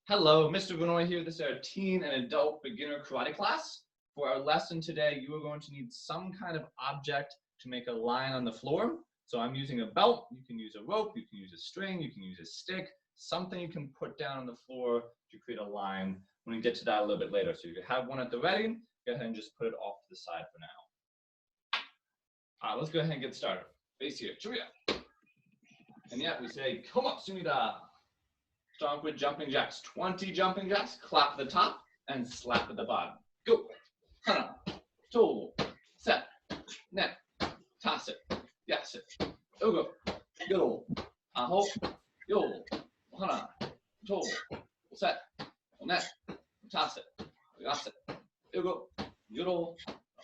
Hello, Mr. Vinoy here. This is our teen and adult beginner karate class. For our lesson today, you are going to need some kind of object to make a line on the floor. So I'm using a belt. You can use a rope, you can use a string, you can use a stick, something you can put down on the floor to create a line. When we get to that a little bit later. So you have one at the ready, go ahead and just put it off to the side for now. All right, let's go ahead and get started. Face here, Chuya. And yeah, we say, Koma Sumida. Start with jumping jacks. 20 jumping jacks. Clap at the top and slap at the bottom. Go. Hana. To. Set. Net. Toss it. Yes it. Ugo. Yo. Aho. Yo. Hana. To. Set. Net. Toss it. Yes it. Ugo. Yo.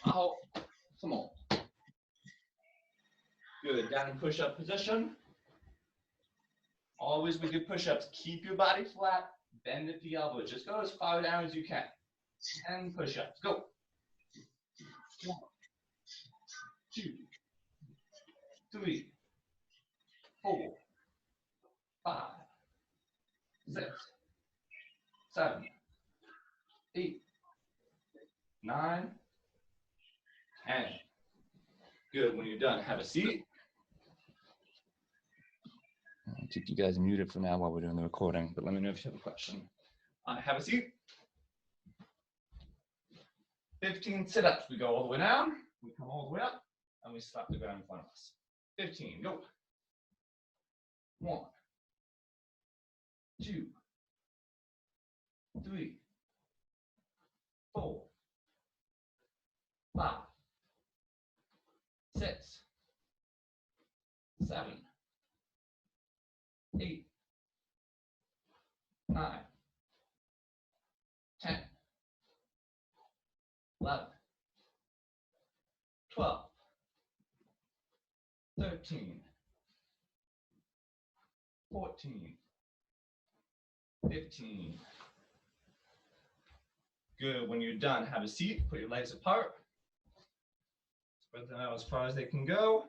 Aho. Come on. Good. Down in push-up position. Always with your push-ups, keep your body flat, bend at the elbow. Just go as far down as you can. 10 push-ups. Go. 1, 2, 3, 4, 5, 6, 7, 8, 9, 10. Good. When you're done, have a seat. I'll keep you guys muted for now while we're doing the recording, but let me know if you have a question. Have a seat. 15 sit-ups. We go all the way down, we come all the way up, and we slap the ground in front of us. 15, go. 1, 2, 3, 4, 5, 6, 7, 8, 9, 10, 11, 12, 13, 14, 15. Good. When you're done, have a seat, put your legs apart, spread them out as far as they can go,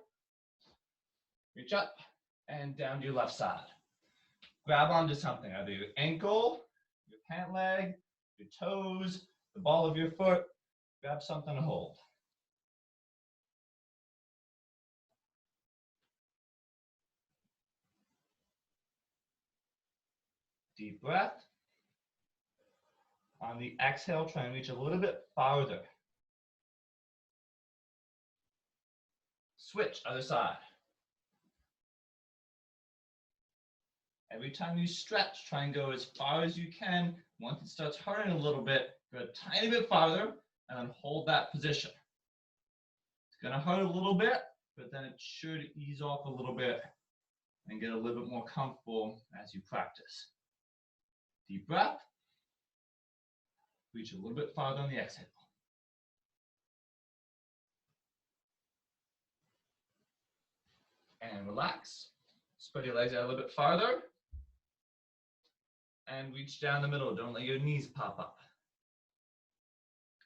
reach up, and down to your left side. Grab onto something, either your ankle, your pant leg, your toes, the ball of your foot. Grab something to hold. Deep breath. On the exhale, try and reach a little bit farther. Switch, other side. Every time you stretch, try and go as far as you can. Once it starts hurting a little bit, go a tiny bit farther and then hold that position. It's going to hurt a little bit, but then it should ease off a little bit and get a little bit more comfortable as you practice. Deep breath. Reach a little bit farther on the exhale. And relax. Spread your legs out a little bit farther. And reach down the middle. Don't let your knees pop up.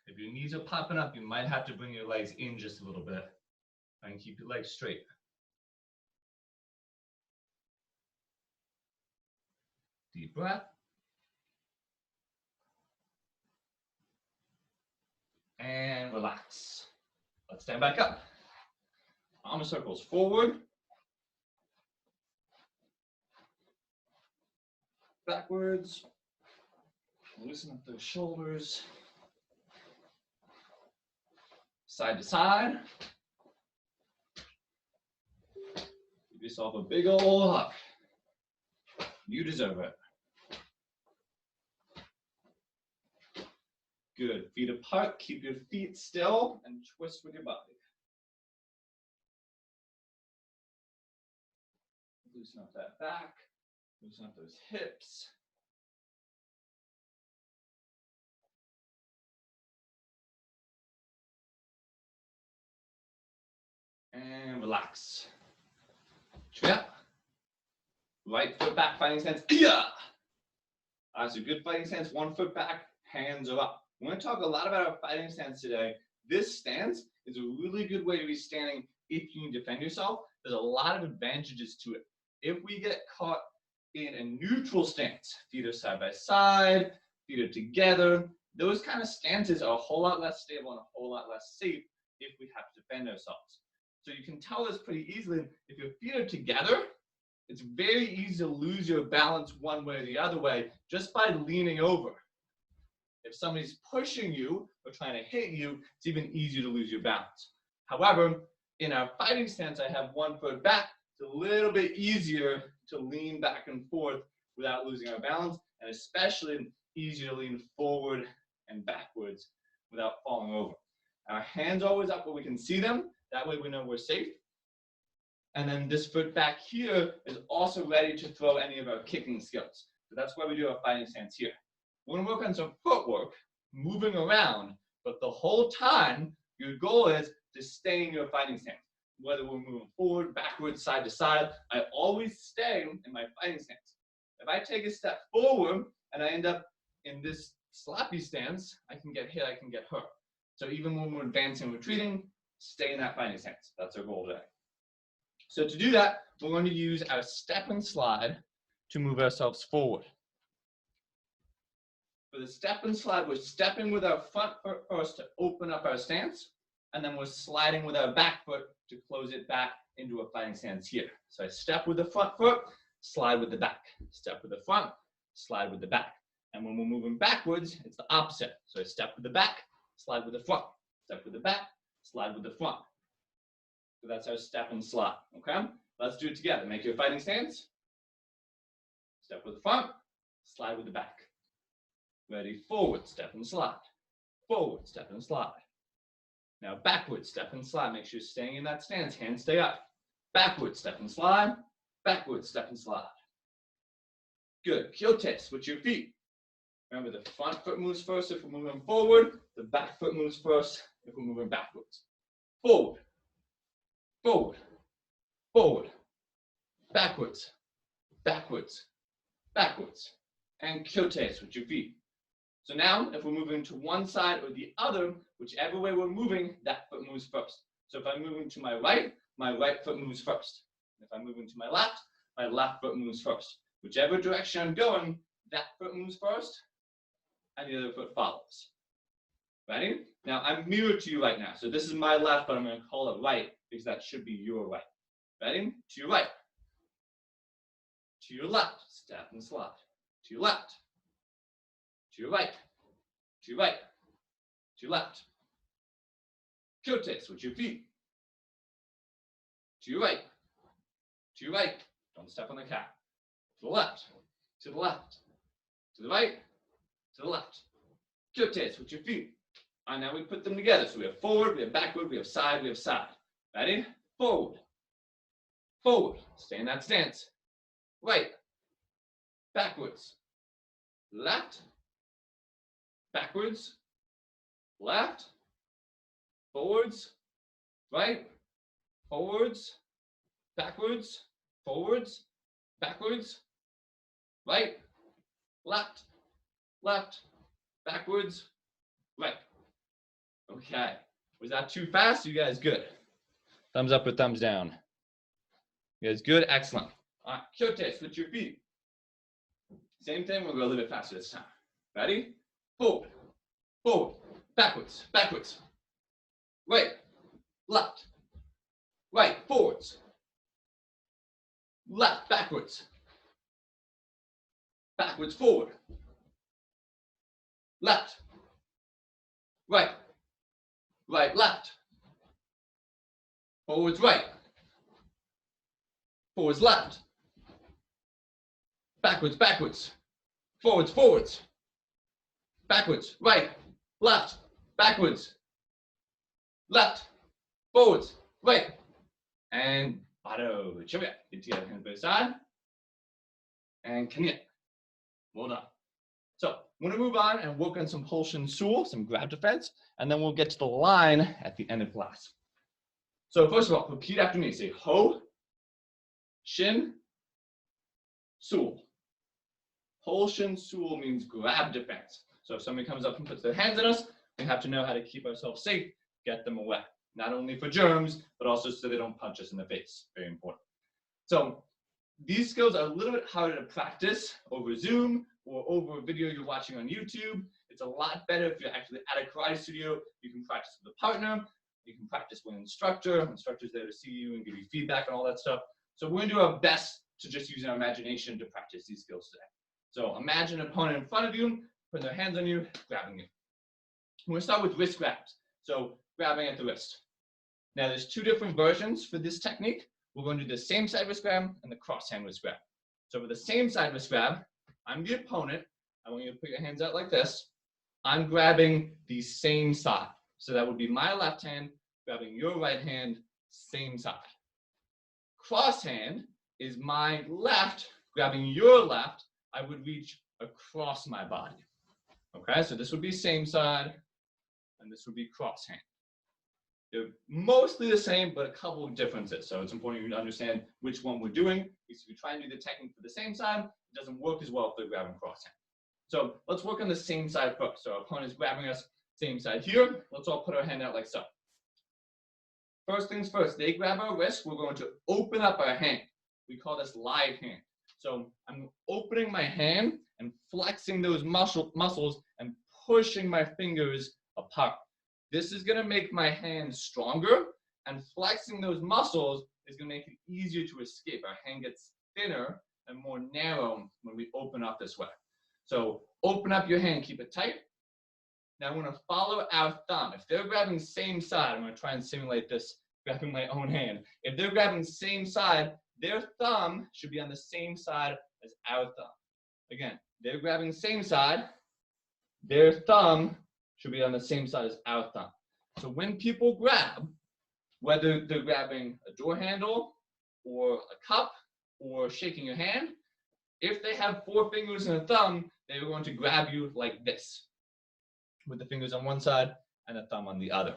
If your knees are popping up, you might have to bring your legs in just a little bit and keep your legs straight. Deep breath. And relax. Let's stand back up. Arm circles forward. Backwards. Loosen up those shoulders. Side to side. Give yourself a big ol' hug. You deserve it. Good. Feet apart. Keep your feet still and twist with your body. Loosen up that back. Loosen up those hips. And relax. Yeah. Right foot back, fighting stance. Yeah. So good fighting stance, 1 foot back, hands are up. We're going to talk a lot about our fighting stance today. This stance is a really good way to be standing if you need to defend yourself. There's a lot of advantages to it. If we get caught in a neutral stance. Feet are side by side, feet are together. Those kind of stances are a whole lot less stable and a whole lot less safe if we have to defend ourselves. So you can tell this pretty easily. If your feet are together, it's very easy to lose your balance one way or the other way just by leaning over. If somebody's pushing you or trying to hit you, it's even easier to lose your balance. However, in our fighting stance, I have one foot back. It's a little bit easier to lean back and forth without losing our balance, and especially easier to lean forward and backwards without falling over. Our hands are always up where we can see them. That way we know we're safe. And then this foot back here is also ready to throw any of our kicking skills. So that's why we do our fighting stance here. We're going to work on some footwork, moving around, but the whole time, your goal is to stay in your fighting stance. Whether we're moving forward, backwards, side to side, I always stay in my fighting stance. If I take a step forward and I end up in this sloppy stance, I can get hit, I can get hurt. So even when we're advancing, retreating, stay in that fighting stance. That's our goal today. So to do that, we're going to use our step and slide to move ourselves forward. For the step and slide, we're stepping with our front foot first to open up our stance, and then we're sliding with our back foot to close it back into a fighting stance here. So I step with the front foot, slide with the back. Step with the front, slide with the back. And when we're moving backwards, it's the opposite. So I step with the back, slide with the front. Step with the back, slide with the front. So that's our step and slide, okay? Let's do it together. Make your fighting stance. Step with the front, slide with the back. Ready, forward, step and slide. Forward, step and slide. Now backward, step and slide. Make sure you're staying in that stance. Hands stay up. Backward, step and slide. Backward, step and slide. Good. Kyote, switch your feet. Remember, the front foot moves first if we're moving forward. The back foot moves first if we're moving backwards. Forward. Forward. Forward. Backwards. Backwards. Backwards. And kyote, switch your feet. So now, if we're moving to one side or the other, whichever way we're moving, that foot moves first. So if I'm moving to my right foot moves first. If I'm moving to my left foot moves first. Whichever direction I'm going, that foot moves first, and the other foot follows. Ready? Now, I'm mirrored to you right now. So this is my left, but I'm going to call it right, because that should be your right. Ready? To your right. To your left. Step and slide. To your left. To your right. To your right. To your left. Kyote, switch your feet. To your right. To your right. Don't step on the cat. To the left. To the left. To the right. To the left. Kyote, switch your feet. And now we put them together. So we have forward, we have backward, we have side, we have side. Ready? Forward. Forward. Stay in that stance. Right. Backwards. Left. Backwards. Left. Forwards. Right. Forwards. Backwards. Forwards. Backwards. Right. Left. Left. Backwards. Right. Okay. Was that too fast? You guys good? Thumbs up or thumbs down? You guys good? Excellent. All right. Kyote, switch your feet. Same thing. We'll go a little bit faster this time. Ready? Forward. Forward. Backwards. Backwards. Right. Left. Right. Forwards. Left. Backwards. Backwards. Forward. Left. Right. Right. Left. Forwards. Right. Forwards. Left. Backwards. Backwards. Forwards. Forwards. Backwards. Right. Left. Backwards. Left. Forwards. Right. And Bado. Chivya. Get together. Hands by the side. And Kanya. Well done. So I'm going to move on and work on some Hoshin Sul, some grab defense, and then we'll get to the line at the end of class. So first of all, repeat after me. Say Ho, Shin, Sul. Hoshin Sul means grab defense. So if somebody comes up and puts their hands on us, we have to know how to keep ourselves safe, get them away. Not only for germs, but also so they don't punch us in the face. Very important. So these skills are a little bit harder to practice over Zoom or over a video you're watching on YouTube. It's a lot better if you're actually at a karate studio. You can practice with a partner. You can practice with an instructor. Instructor's there to see you and give you feedback and all that stuff. So we're going to do our best to just use our imagination to practice these skills today. So imagine an opponent in front of you, putting their hands on you, grabbing you. We're going to start with wrist grabs. So grabbing at the wrist. Now there's two different versions for this technique. We're going to do the same side wrist grab and the cross hand wrist grab. So for the same side wrist grab, I'm the opponent. I want you to put your hands out like this. I'm grabbing the same side. So that would be my left hand grabbing your right hand, same side. Cross hand is my left grabbing your left. I would reach across my body. Okay, so this would be same side, and this would be cross hand. They're mostly the same, but a couple of differences. So it's important you to understand which one we're doing. Because if you try and do the technique for the same side, it doesn't work as well if they're grabbing cross hand. So let's work on the same side first. So our opponent is grabbing us same side here. Let's all put our hand out like so. First things first, they grab our wrist. We're going to open up our hand. We call this live hand. So I'm opening my hand and flexing those muscles and pushing my fingers apart. This is going to make my hand stronger, and flexing those muscles is going to make it easier to escape. Our hand gets thinner and more narrow when we open up this way. So open up your hand, keep it tight. Now I'm going to follow our thumb. If they're grabbing same side, I'm going to try and simulate this, grabbing my own hand. If they're grabbing same side, their thumb should be on the same side as our thumb. Again, they're grabbing same side, their thumb should be on the same side as our thumb. So when people grab, whether they're grabbing a door handle or a cup or shaking your hand, if they have 4 fingers and a thumb, they're going to grab you like this, with the fingers on one side and the thumb on the other.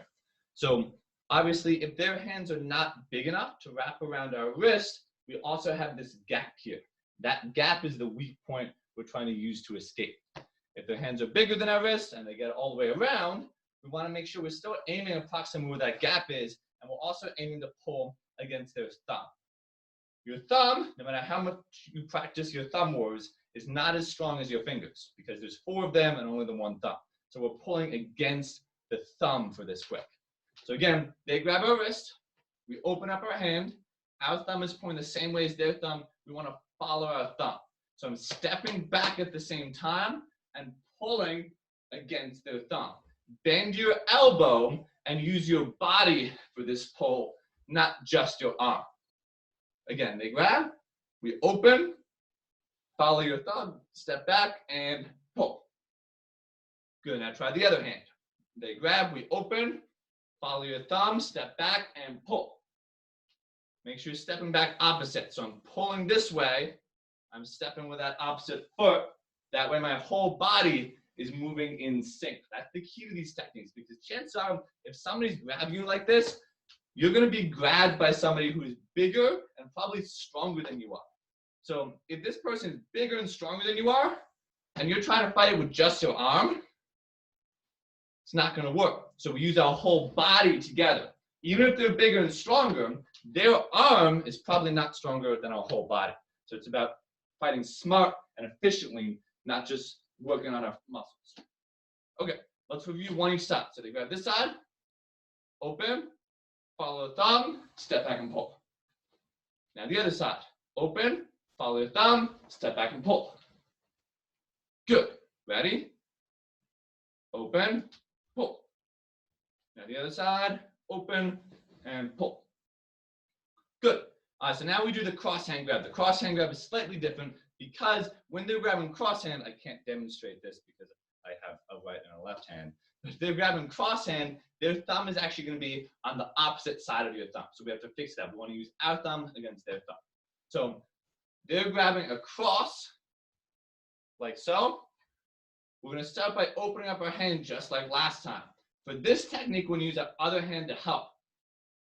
So obviously, if their hands are not big enough to wrap around our wrist, we also have this gap here. That gap is the weak point we're trying to use to escape. If their hands are bigger than our wrist and they get all the way around, we want to make sure we're still aiming approximately where that gap is, and we're also aiming to pull against their thumb. Your thumb, no matter how much you practice your thumb wars, is not as strong as your fingers because there's 4 of them and only the 1 thumb. So we're pulling against the thumb for this quick. So again, they grab our wrist, we open up our hand, our thumb is pointing the same way as their thumb, we want to follow our thumb. So I'm stepping back at the same time and pulling against their thumb. Bend your elbow and use your body for this pull, not just your arm. Again, they grab, we open, follow your thumb, step back, and pull. Good, now try the other hand. They grab, we open, follow your thumb, step back, and pull. Make sure you're stepping back opposite. So I'm pulling this way, I'm stepping with that opposite foot. That way my whole body is moving in sync. That's the key to these techniques, because chances are, if somebody's grabbing you like this, you're going to be grabbed by somebody who is bigger and probably stronger than you are. So if this person is bigger and stronger than you are, and you're trying to fight it with just your arm, it's not going to work. So we use our whole body together. Even if they're bigger and stronger, their arm is probably not stronger than our whole body. So it's about fighting smart and efficiently, not just working on our muscles. Okay, let's review one each side. So they grab this side, open, follow the thumb, step back and pull. Now the other side, open, follow the thumb, step back and pull. Good. Ready? Open, pull. Now the other side, open, and pull. Good. So now we do the cross hand grab. The cross hand grab is slightly different because when they're grabbing cross hand, I can't demonstrate this because I have a right and a left hand. But if they're grabbing cross hand, their thumb is actually going to be on the opposite side of your thumb. So we have to fix that. We want to use our thumb against their thumb. So they're grabbing across, like so. We're going to start by opening up our hand just like last time. For this technique, we're going to use our other hand to help.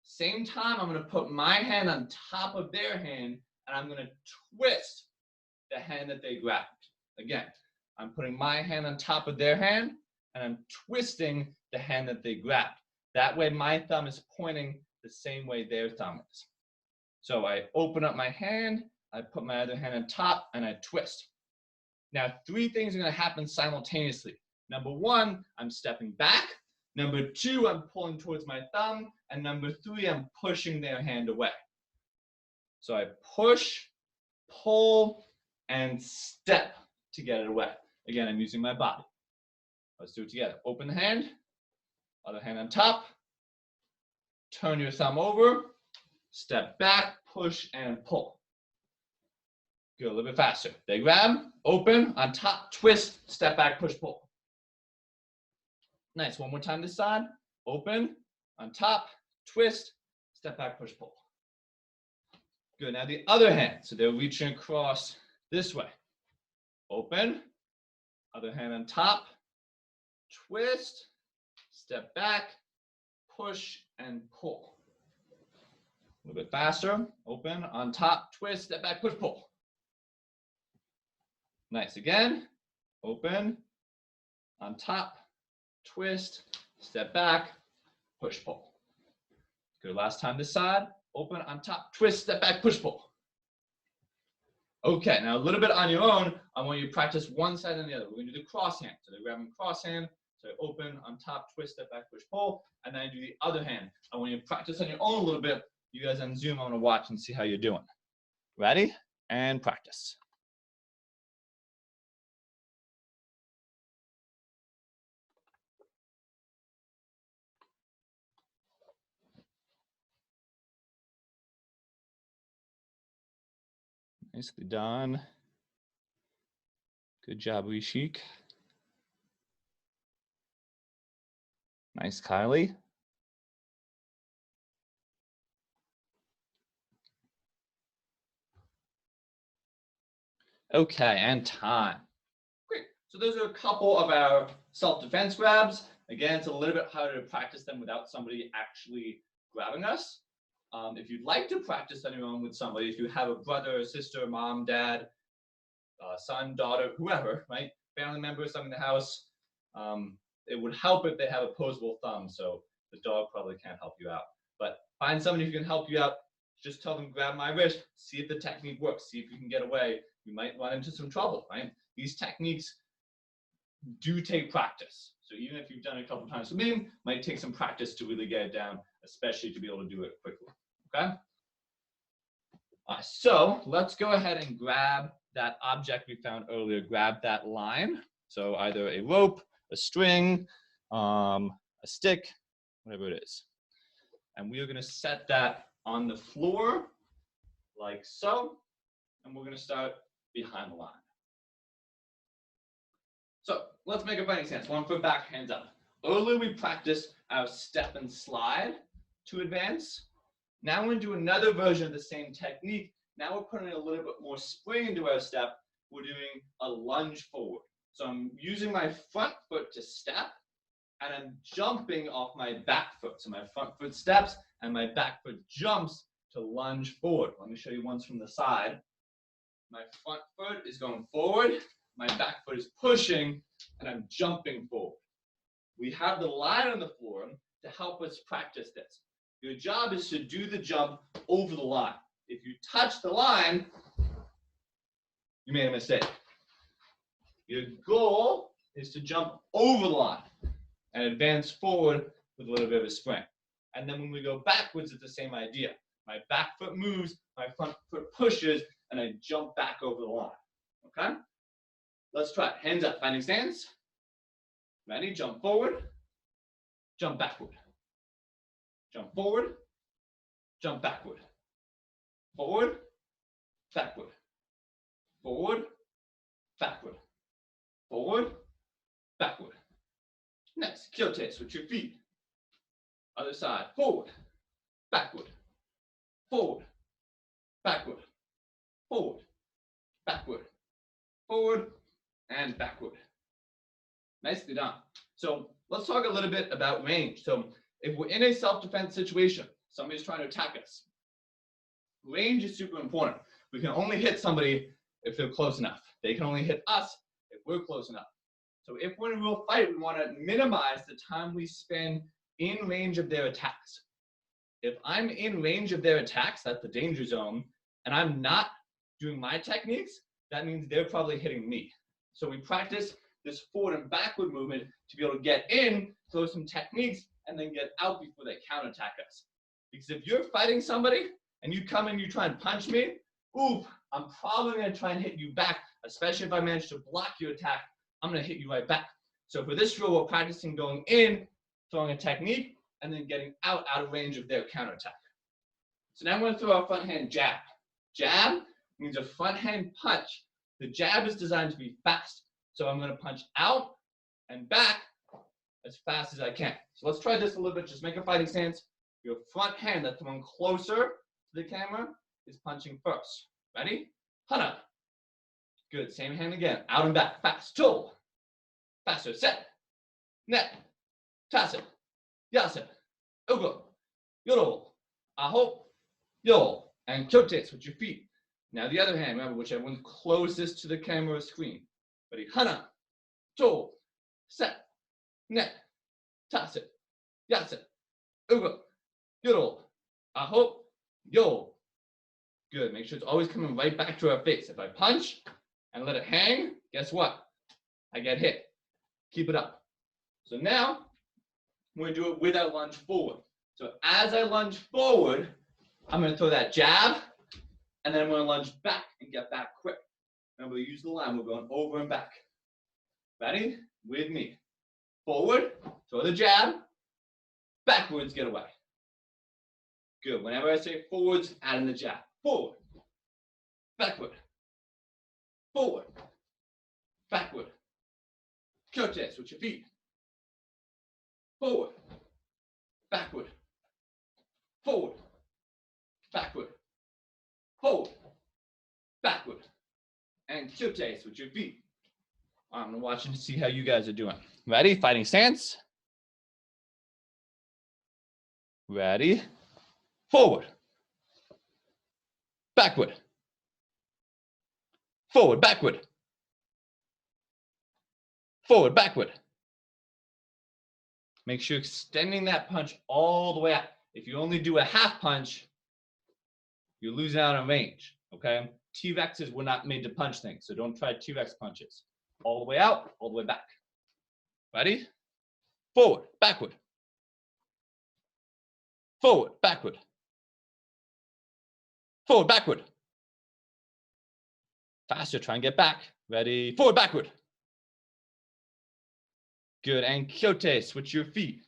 Same time, I'm going to put my hand on top of their hand, and I'm going to twist the hand that they grabbed. Again, I'm putting my hand on top of their hand, and I'm twisting the hand that they grabbed. That way, my thumb is pointing the same way their thumb is. So I open up my hand, I put my other hand on top, and I twist. Now, 3 things are going to happen simultaneously. Number 1, I'm stepping back. Number 2, I'm pulling towards my thumb. And number 3, I'm pushing their hand away. So I push, pull, and step to get it away. Again, I'm using my body. Let's do it together. Open the hand, other hand on top. Turn your thumb over, step back, push, and pull. Go a little bit faster. They grab, open, on top, twist, step back, push, pull. Nice. One more time this side. Open, on top, twist, step back, push, pull. Good. Now the other hand. So they're reaching across this way. Open, other hand on top, twist, step back, push, and pull. A little bit faster. Open, on top, twist, step back, push, pull. Nice. Again. Open, on top, twist, step back, push, pull. Good. Last time this side. Open, on top, twist, step back, push, pull. Okay, now a little bit on your own, I want you to practice one side and the other. We're going to do the cross hand. So they're grabbing cross hand. So I open, on top, twist, step back, push, pull. And then I do the other hand. I want you to practice on your own a little bit. You guys on Zoom, I want to watch and see how you're doing. Ready? And practice. Nicely done. Good job, Rishik. Nice, Kylie. Okay, and time. Great. So those are a couple of our self-defense grabs. Again, it's a little bit harder to practice them without somebody actually grabbing us. If you'd like to practice on your own with somebody, if you have a brother, sister, mom, dad, son, daughter, whoever, right? Family member, someone in the house, it would help if they have opposable thumbs, so the dog probably can't help you out. But find somebody who can help you out. Just tell them, grab my wrist, see if the technique works, see if you can get away. You might run into some trouble, right? These techniques do take practice. So even if you've done it a couple times with me, it might take some practice to really get it down, especially to be able to do it quickly, okay? So let's go ahead and grab that object we found earlier, grab that line. So either a rope, a string, a stick, whatever it is. And we are gonna set that on the floor like so, and we're gonna start behind the line. So let's make a fighting stance. 1 foot back, hands up. Earlier we practiced our step and slide to advance. Now we're going to do another version of the same technique. Now we're putting a little bit more spring into our step. We're doing a lunge forward. So I'm using my front foot to step, and I'm jumping off my back foot. So my front foot steps, and my back foot jumps to lunge forward. Let me show you once from the side. My front foot is going forward. My back foot is pushing, and I'm jumping forward. We have the line on the floor to help us practice this. Your job is to do the jump over the line. If you touch the line, you made a mistake. Your goal is to jump over the line and advance forward with a little bit of a spring. And then when we go backwards, it's the same idea. My back foot moves, my front foot pushes, and I jump back over the line. Okay? Let's try it. Hands up, finding stance. Ready? Jump forward, jump backward. Jump forward, jump backward. Forward, backward. Forward, backward. Forward, backward. Next, kyote, switch your feet. Other side, forward, backward. Forward, backward. Forward, backward. Forward, and backward. Nicely done. So let's talk a little bit about range. So if we're in a self-defense situation, somebody's trying to attack us, range is super important. We can only hit somebody if they're close enough. They can only hit us if we're close enough. So if we're in a real fight, we want to minimize the time we spend in range of their attacks. If I'm in range of their attacks, that's the danger zone, and I'm not doing my techniques, that means they're probably hitting me. So we practice this forward and backward movement to be able to get in, throw some techniques, and then get out before they counterattack us. Because if you're fighting somebody and you come in, you try and punch me, oof, I'm probably going to try and hit you back, especially if I manage to block your attack, I'm going to hit you right back. So for this drill, we're practicing going in, throwing a technique, and then getting out of range of their counterattack. So now I'm going to throw our front hand jab. Jab means a front hand punch. The jab is designed to be fast. So I'm going to punch out and back as fast as I can. So let's try this a little bit. Just make a fighting stance. Your front hand that's one closer to the camera is punching first. Ready? Hana. Good. Same hand again. Out and back. Fast. Toe. Faster. Set. Net. Tase. Yase. Ugo. Yoro. Aho. Yo. And kyotes with your feet. Now the other hand. Remember, whichever one's closest to the camera or screen. Ready? Hana. Toe. Set. Net. Tase. Yase. Ugo. Yoro. Aho. Yo. Good. Make sure it's always coming right back to our face. If I punch and let it hang, guess what? I get hit. Keep it up. So now, we're going to do it with our lunge forward. So as I lunge forward, I'm going to throw that jab, and then I'm going to lunge back and get back quick. Remember, we use the line. We're going over and back. Ready? With me. Forward, throw the jab. Backwards, get away. Good. Whenever I say forwards, add in the jab. Forward. Backward. Forward. Backward. Kyotes with your feet. Forward. Backward. Forward. Backward. Forward. Backward. And kyotes with your feet. I'm watching to see how you guys are doing. Ready? Fighting stance. Ready? Forward. Backward. Forward, backward. Forward, backward. Make sure you're extending that punch all the way out. If you only do a half punch, you're losing out on range, okay? T-Rexes were not made to punch things, so don't try T-Rex punches. All the way out, all the way back. Ready? Forward, backward. Forward, backward. Forward, backward. Faster, try and get back. Ready? Forward, backward. Good, and kyote, switch your feet.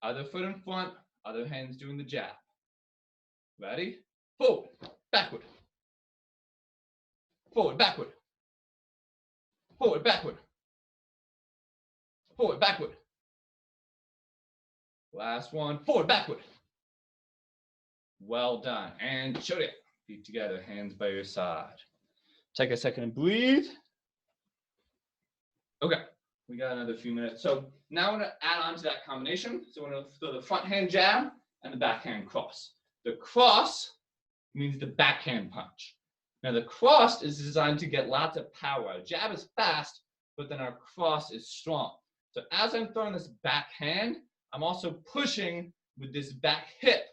Other foot in front, other hand's doing the jab. Ready? Forward, backward. Forward, backward. Forward, backward. Forward, backward. Last one, forward, backward. Well done, and shote. Feet together, hands by your side. Take a second and breathe. Okay, we got another few minutes. So now I'm going to add on to that combination. So we're going to throw the front hand jab and the backhand cross. The cross means the backhand punch. Now the cross is designed to get lots of power. Our jab is fast, but then our cross is strong. So as I'm throwing this backhand, I'm also pushing with this back hip.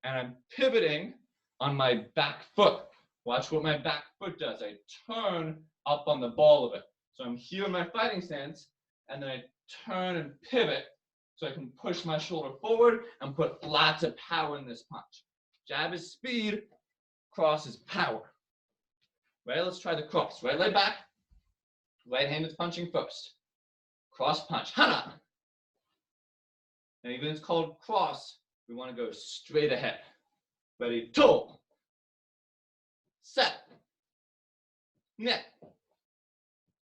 And I'm pivoting on my back foot. Watch what my back foot does. I turn up on the ball of it. So I'm here in my fighting stance, and then I turn and pivot so I can push my shoulder forward and put lots of power in this punch. Jab is speed, cross is power. Right, let's try the cross. Right leg back, right hand is punching first. Cross punch, hana. And even it's called cross, we want to go straight ahead. Ready, toe. Set. Net.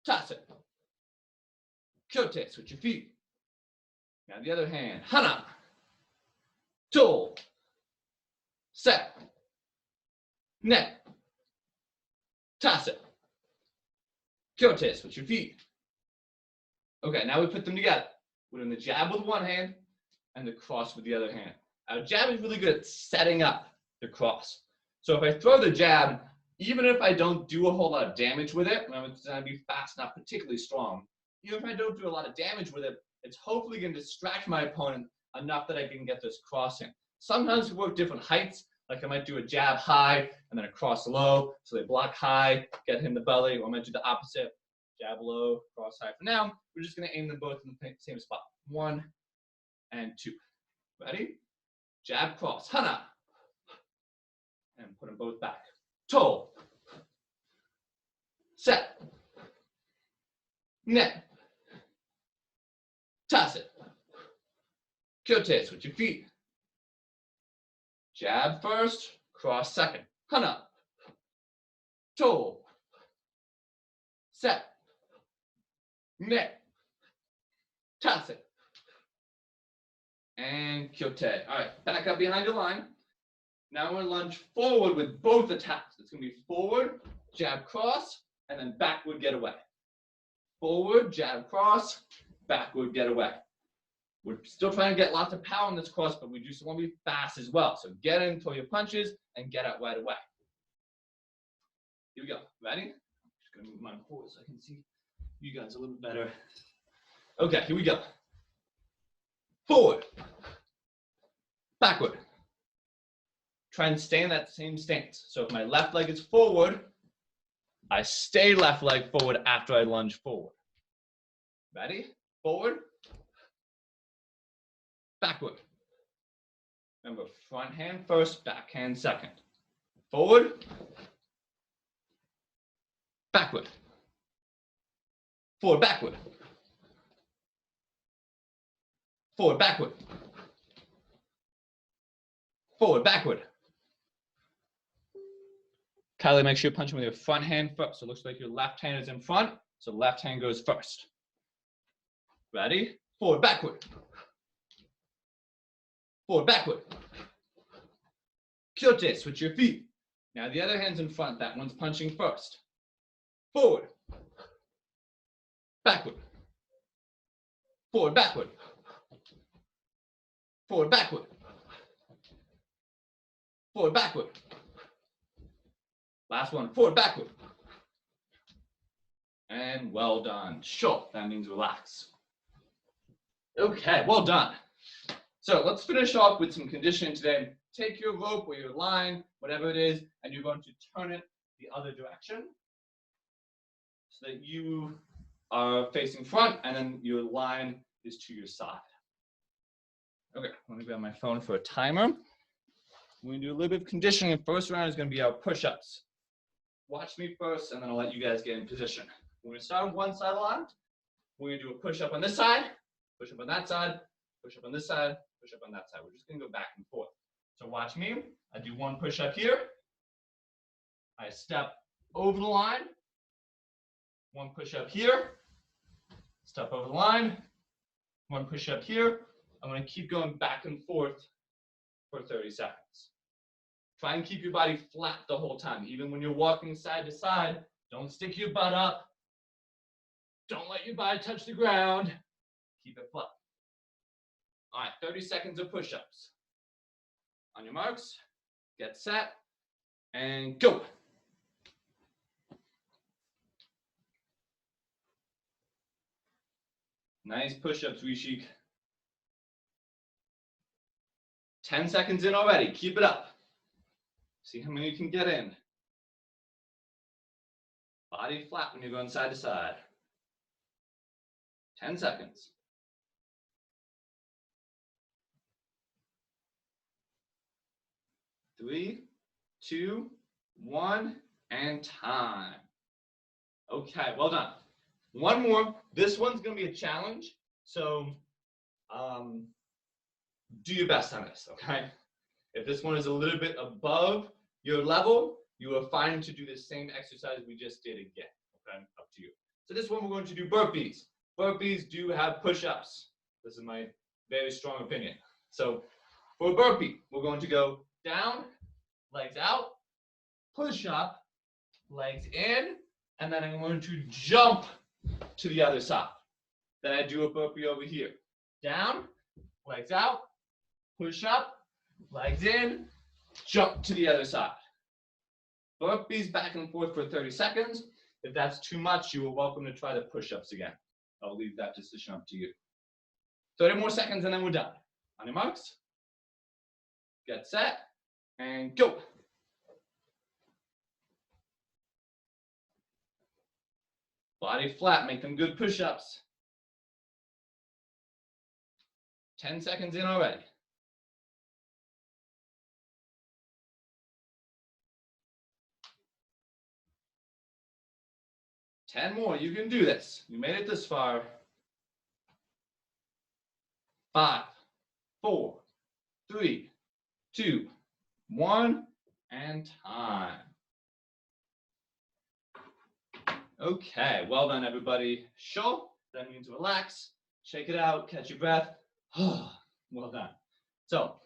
Tase. Kyote, switch your feet. Now the other hand, hana. Toe. Set. Net. Tase. Kyote, switch your feet. Okay, now we put them together. We're doing the jab with one hand and the cross with the other hand. Our jab is really good at setting up the cross. So if I throw the jab, even if I don't do a whole lot of damage with it, and it's going to be fast, not particularly strong, even if I don't do a lot of damage with it, it's hopefully going to distract my opponent enough that I can get this cross in. Sometimes we work different heights. Like I might do a jab high and then a cross low. So they block high, get him the belly, or I might do the opposite. Jab low, cross high. For now, we're just going to aim them both in the same spot. 1 and 2. Ready? Jab, cross, hana. And put them both back. Toe. Set. Net. Toss it. Kyote, switch your feet. Jab first, cross second. Hana. Toe. Set. Net. Toss it. And kyote. All right, back up behind your line. Now we're going to lunge forward with both attacks. It's going to be forward, jab, cross, and then backward, get away. Forward, jab, cross, backward, get away. We're still trying to get lots of power in this cross, but we just want to be fast as well. So get in, throw your punches, and get out right away. Here we go. Ready? I'm just going to move my forward so I can see you guys a little better. Okay, here we go. Forward. Backward. Try and stay in that same stance. So if my left leg is forward, I stay left leg forward after I lunge forward. Ready? Forward. Backward. Remember, front hand first, back hand second. Forward. Backward. Forward, backward. Forward, backward. Forward, backward. Kylie, make sure you're punching with your front hand first. So it looks like your left hand is in front, so left hand goes first. Ready? Forward, backward. Forward, backward. Kyote, switch your feet. Now the other hand's in front, that one's punching first. Forward. Backward. Forward, backward. Forward, backward. Forward, backward. Last one, forward, backward. And well done. Sure, that means relax. Okay, well done. So let's finish off with some conditioning today. Take your rope or your line, whatever it is, and you're going to turn it the other direction so that you are facing front and then your line is to your side. Okay, let me grab my phone for a timer. We're going to do a little bit of conditioning. The first round is going to be our push-ups. Watch me first, and then I'll let you guys get in position. We're going to start on one side of the line. We're going to do a push-up on this side, push-up on that side, push-up on this side, push-up on that side. We're just going to go back and forth. So watch me. I do one push-up here. I step over the line. One push-up here. Step over the line. One push-up here. I'm going to keep going back and forth for 30 seconds. Try and keep your body flat the whole time. Even when you're walking side to side, don't stick your butt up. Don't let your body touch the ground. Keep it flat. All right, 30 seconds of push-ups. On your marks, get set, and go. Nice push-ups, Rishik. 10 seconds in already. Keep it up. See how many you can get in. Body flat when you're going side to side. 10 seconds. 3, 2, 1, and time. Okay, well done. One more. This one's going to be a challenge, so do your best on this, okay? If this one is a little bit above your level, you are fine to do the same exercise we just did again, okay? Up to you. So this one we're going to do burpees. Burpees do have push-ups. This is my very strong opinion. So for a burpee, we're going to go down, legs out, push up, legs in, and then I'm going to jump to the other side. Then I do a burpee over here. Down, legs out, push up, legs in, jump to the other side. Burpees back and forth for 30 seconds. If that's too much, you are welcome to try the push-ups again. I'll leave that decision up to you. 30 more seconds and then we're done. On your marks, get set, And go. Body flat, make them good push-ups. 10 seconds in already. Ten more, you can do this. You made it this far. 5, 4, 3, 2, 1, and time. Okay, well done, everybody. Sure, that means relax, shake it out, catch your breath. Well done. So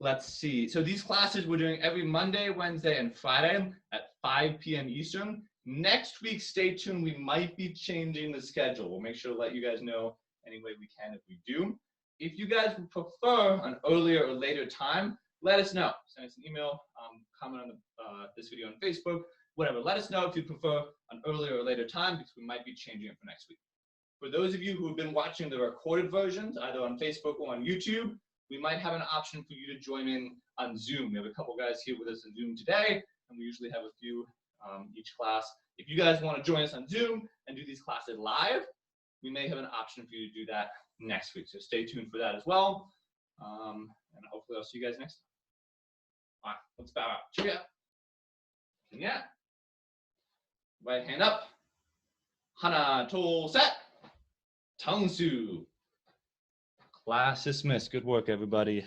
let's see. So these classes we're doing every Monday, Wednesday, and Friday at 5 p.m. Eastern. Next week, stay tuned. We might be changing the schedule. We'll make sure to let you guys know any way we can if we do. If you guys would prefer an earlier or later time, let us know. Send us an email, comment on this video on Facebook, whatever. Let us know if you prefer an earlier or later time because we might be changing it for next week. For those of you who have been watching the recorded versions, either on Facebook or on YouTube, we might have an option for you to join in on Zoom. We have a couple guys here with us on Zoom today, and we usually have a few each class. If you guys want to join us on Zoom and do these classes live, we may have an option for you to do that next week. So stay tuned for that as well. And hopefully I'll see you guys next time. All right, let's bow out. Cheerio. Yeah. Right hand up. Hana to set. Tongsu. Class dismissed. Good work, everybody.